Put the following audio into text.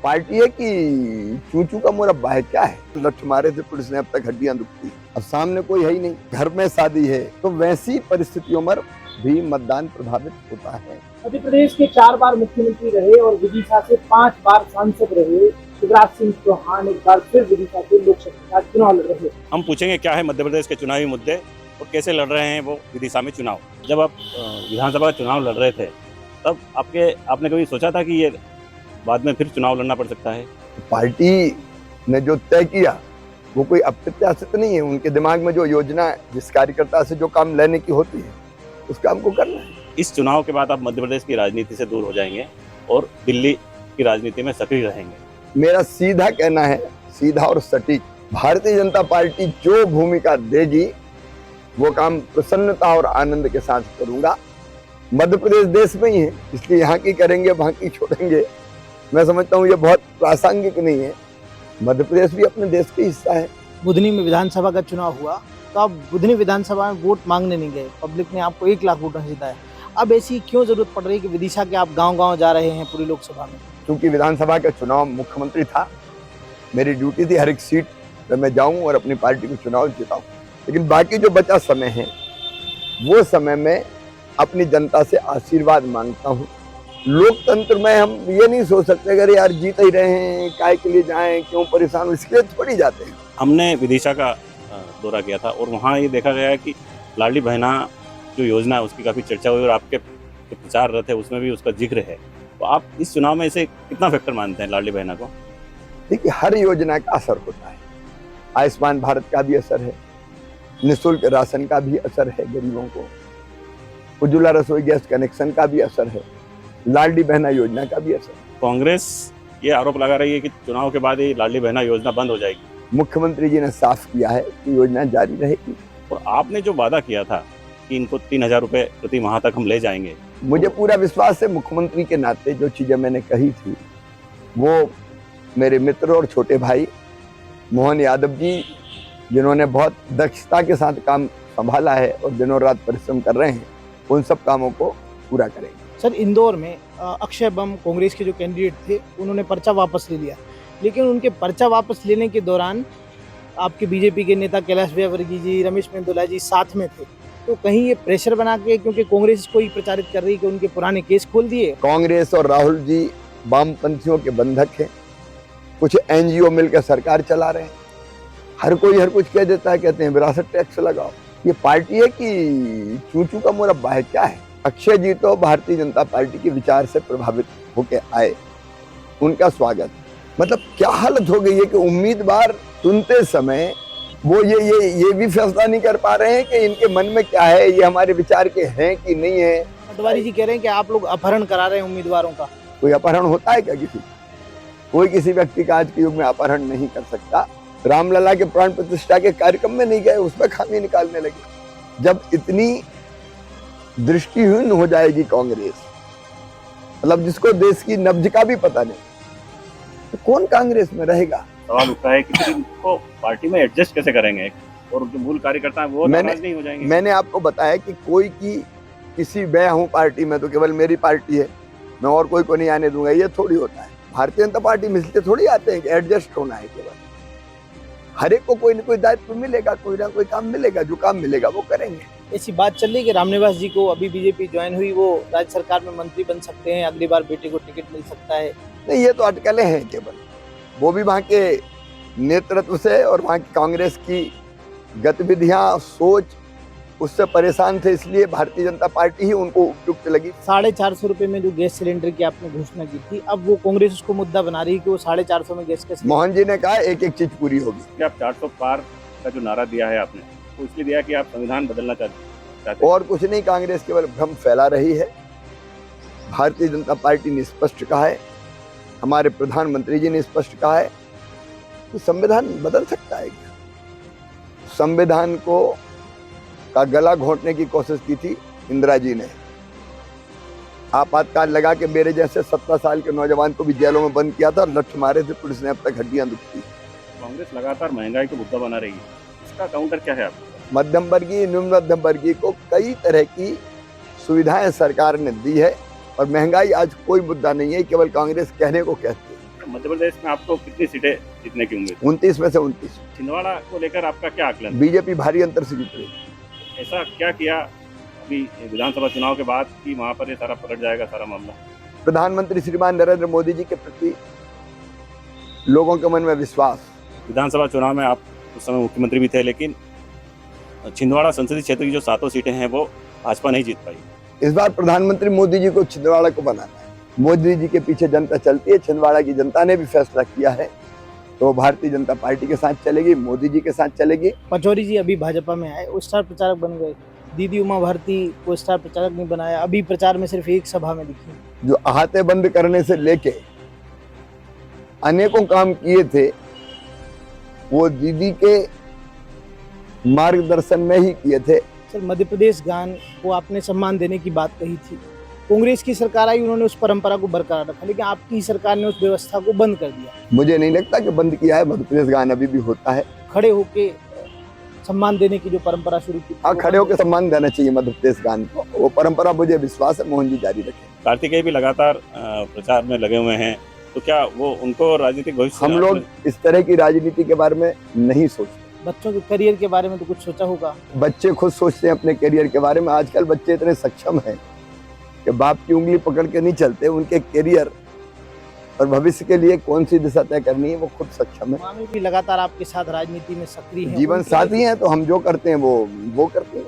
Party है कि चूचू का मुरब्बा है, क्या है? लठ मारे थे पुलिस ने, अब तक हड्डियां दुखती। अब सामने कोई है ही नहीं, घर में शादी है, तो वैसी परिस्थितियों में भी मतदान प्रभावित होता है। मध्य प्रदेश के 4 बार मुख्यमंत्री रहे और विदिशा से 5 बार सांसद रहे शिवराज सिंह चौहान एक बार फिर विदिशा से लोकसभा का चुनाव लड़ रहे। हम पूछेंगे क्या है मध्य प्रदेश के चुनावी मुद्दे और कैसे लड़ रहे हैं वो विदिशा में चुनाव। जब आप विधानसभा का चुनाव लड़ रहे थे तब आपने कभी सोचा था कि ये बाद में फिर चुनाव लड़ना पड़ सकता है? पार्टी ने जो तय किया वो कोई अप्रत्याशित नहीं है। उनके दिमाग में जो योजना जिस कार्यकर्ता से जो काम लेने की होती है उस काम को करना है। इस चुनाव के बाद आप मध्य प्रदेश की राजनीति से दूर हो जाएंगे और दिल्ली की राजनीति में सक्रिय रहेंगे। मेरा सीधा कहना है, सीधा और सटीक, भारतीय जनता पार्टी जो भूमिका देगी वो काम प्रसन्नता और आनंद के साथ करूंगा। मध्य प्रदेश देश में ही है, इसलिए यहाँ की करेंगे वहाँ की छोड़ेंगे, मैं समझता हूँ ये बहुत प्रासंगिक नहीं है। मध्य प्रदेश भी अपने देश का हिस्सा है। बुधनी में विधानसभा का चुनाव हुआ तो आप बुधनी विधानसभा में वोट मांगने नहीं गए, पब्लिक ने आपको 1 लाख वोटों से जिताया। अब ऐसी क्यों जरूरत पड़ रही है कि विदिशा के आप गांव-गांव जा रहे हैं पूरी लोकसभा में? क्योंकि विधानसभा का चुनाव मुख्यमंत्री था, मेरी ड्यूटी थी हर एक सीट पे मैं जाऊं और अपनी पार्टी को चुनाव जिताऊं। लेकिन बाकी जो बचा समय है वो समय में अपनी जनता से आशीर्वाद मांगता हूं। लोकतंत्र में हम ये नहीं सोच सकते अगर यार जीत ही रहे हैं, काय के लिए जाएं, क्यों परेशान, इसके लिए थोड़ी जाते हैं। हमने विदिशा का दौरा किया था और वहाँ ये देखा गया कि लाडली बहना जो योजना है उसकी काफ़ी चर्चा हुई और आपके जो प्रचार रथ है उसमें भी उसका जिक्र है। तो आप इस चुनाव में इसे कितना फैक्टर मानते हैं लाडली बहना को? देखिए, हर योजना का असर होता है। आयुष्मान भारत का भी असर है, निःशुल्क राशन का भी असर है गरीबों को, उज्ज्वला रसोई गैस कनेक्शन का भी असर है, लाडली बहना योजना का भी असर है। कांग्रेस ये आरोप लगा रही है कि चुनाव के बाद ये लाडली बहना योजना बंद हो जाएगी। मुख्यमंत्री जी ने साफ किया है कि योजना जारी रहेगी। और आपने जो वादा किया था कि इनको 3,000 रुपये प्रति माह तक हम ले जाएंगे, मुझे पूरा विश्वास है मुख्यमंत्री के नाते जो चीजें मैंने कही थी वो मेरे मित्र और छोटे भाई मोहन यादव जी, जिन्होंने बहुत दक्षता के साथ काम संभाला है और दिनों रात परिश्रम कर रहे हैं, उन सब कामों को पूरा करेंगे। सर, इंदौर में अक्षय बम कांग्रेस के जो कैंडिडेट थे उन्होंने पर्चा वापस ले लिया, लेकिन उनके पर्चा वापस लेने के दौरान आपके बीजेपी के नेता कैलाश विजयवर्गीय जी, रमेश मेंदोला जी साथ में थे। तो कहीं ये प्रेशर बना के, क्योंकि कांग्रेस इसको ही प्रचारित कर रही है कि उनके पुराने केस खोल दिए। कांग्रेस और राहुल जी वामपंथियों के बंधक हैं, कुछ एनजीओ मिलकर सरकार चला रहे हैं। हर कोई हर कुछ कह देता है, कहते हैं विरासत टैक्स लगाओ। ये पार्टी है कि चूचू का मुरब्बा है, क्या है? अक्षय जी तो भारतीय जनता पार्टी के विचार से प्रभावित होकर आए, उनका स्वागत। मतलब क्या हालत हो गई है कि उम्मीदवार चुनते समय वो ये भी फैसला नहीं कर पा रहे हैं कि इनके मन में क्या है, ये हमारे विचार के हैं कि नहीं है। पटवारी जी कह रहे हैं कि आप लोग अपहरण करा रहे हैं उम्मीदवारों का। कोई अपहरण होता है क्या? कोई किसी व्यक्ति का आज के युग में अपहरण नहीं कर सकता। रामलला के प्राण प्रतिष्ठा के कार्यक्रम में नहीं गए, उसमें खामी निकालने लगे। जब इतनी दृष्टिहीन हो जाएगी कांग्रेस, मतलब जिसको देश की नब्ज का भी पता नहीं, तो कौन कांग्रेस में रहेगा? सवाल उठता है कि फिर इनको पार्टी में एडजस्ट कैसे करेंगे और जो मूल कार्यकर्ता है वो नाराज नहीं हो जाएंगे? मैंने आपको बताया कि कोई की किसी मैं हूँ पार्टी में तो केवल मेरी पार्टी है, मैं और कोई को नहीं आने दूंगा, ये थोड़ी होता है। भारतीय जनता पार्टी में इसलिए थोड़ी आते हैं कि एडजस्ट होना है। केवल हर एक को कोई ना कोई दायित्व मिलेगा, कोई ना कोई काम मिलेगा, जो काम मिलेगा वो करेंगे। ऐसी बात चल रही कि रामनिवास जी को अभी बीजेपी ज्वाइन हुई, वो राज्य सरकार में मंत्री बन सकते हैं, अगली बार बेटे को टिकट मिल सकता है। नहीं, ये तो अटकलें हैं केवल, वो भी वहाँ के नेतृत्व से और वहाँ की कांग्रेस की गतिविधियां, सोच उससे परेशान थे, इसलिए भारतीय जनता पार्टी ही उनको उपयुक्त लगी। 450 रुपए में जो गैस सिलेंडर की आपने घोषणा की थी, अब वो कांग्रेस उसको मुद्दा बना रही है कि वो 450 में गैस कैसे। मोहन जी ने कहा एक एक चीज पूरी होगी। आप 400 पार का जो नारा दिया है आपने, तो इसलिए दिया कि आप संविधान बदलना चाहते हैं। और कुछ नहीं, कांग्रेस केवल भ्रम फैला रही है। भारतीय जनता पार्टी ने स्पष्ट कहा है, हमारे प्रधानमंत्री जी ने स्पष्ट कहा है कि संविधान बदल सकता है क्या? संविधान को का गला घोंटने की कोशिश की थी इंदिरा जी ने। आपातकाल लगा के मेरे जैसे 17 साल के नौजवान को भी जेलों में बंद किया था, लठ मारे थे पुलिस ने, अब तक हड्डियां दुखती। कांग्रेस लगातार महंगाई को मुद्दा बना रही है, इसका काउंटर क्या है आपका? मध्यम वर्गीय, निम्न मध्यम वर्गीय को कई तरह की सुविधाएं सरकार ने दी है और महंगाई आज कोई मुद्दा नहीं है, केवल कांग्रेस कहने को कहती है। मध्य प्रदेश में आपको कितनी सीटें जीतने की उम्मीद? 29 में से 29। छिंदवाड़ा को लेकर आपका क्या आकलन है? बीजेपी भारी अंतर से जीत रही है। ऐसा क्या किया अभी विधानसभा चुनाव के बाद कि वहां पर ये सारा पलट जाएगा सारा मामला? प्रधानमंत्री श्रीमान नरेंद्र मोदी जी के प्रति लोगों के मन में विश्वास। विधानसभा चुनाव में आप उस समय मुख्यमंत्री भी थे, लेकिन छिंदवाड़ा संसदीय क्षेत्र की जो 7 सीटें हैं वो भाजपा नहीं जीत पाई। इस बार प्रधानमंत्री मोदी जी को छिंदवाड़ा को बनाना है। मोदी जी के पीछे जनता चलती है, छिंदवाड़ा की जनता ने भी फैसला किया है, तो भारतीय जनता पार्टी के साथ चलेगी, मोदी जी के साथ चलेगी। पचौरी जी अभी भाजपा में आए, वो स्टार प्रचारक बन गए। दीदी उमा भारती को स्टार प्रचारक नहीं बनाया, अभी प्रचार में सिर्फ एक सभा में दिखी। जो अहाते बंद करने से लेके अनेकों काम किए थे, वो दीदी के मार्गदर्शन में ही किए थे। सर, मध्य प्रदेश गान को आपने सम्मान देने की बात कही थी। कांग्रेस की सरकार आई, उन्होंने उस परंपरा को बरकरार रखा, लेकिन आपकी सरकार ने उस व्यवस्था को बंद कर दिया। मुझे नहीं लगता कि बंद किया है, मध्य प्रदेश गान अभी भी होता है। खड़े होके सम्मान देने की जो परंपरा शुरू की, हाँ, खड़े होकर सम्मान देना चाहिए मध्य प्रदेश गान को। वो परंपरा मुझे विश्वास है मोहन जी जारी रखें। कार्तिकेय भी लगातार प्रचार में लगे हुए हैं, तो क्या वो उनको राजनीतिक भविष्य हम लोग इस तरह की राजनीति के बारे में नहीं सोचते। बच्चों के करियर के बारे में तो कुछ सोचा होगा? बच्चे खुद सोचते हैं अपने करियर के बारे में। आजकल बच्चे इतने सक्षम हैं कि बाप की उंगली पकड़ के नहीं चलते, उनके करियर और भविष्य के लिए कौन सी दिशा तय करनी है वो खुद सक्षम है। मामी भी लगातार आपके साथ राजनीति में सक्रिय हैं। जीवन साथी हैं, तो हम जो करते हैं वो करते हैं।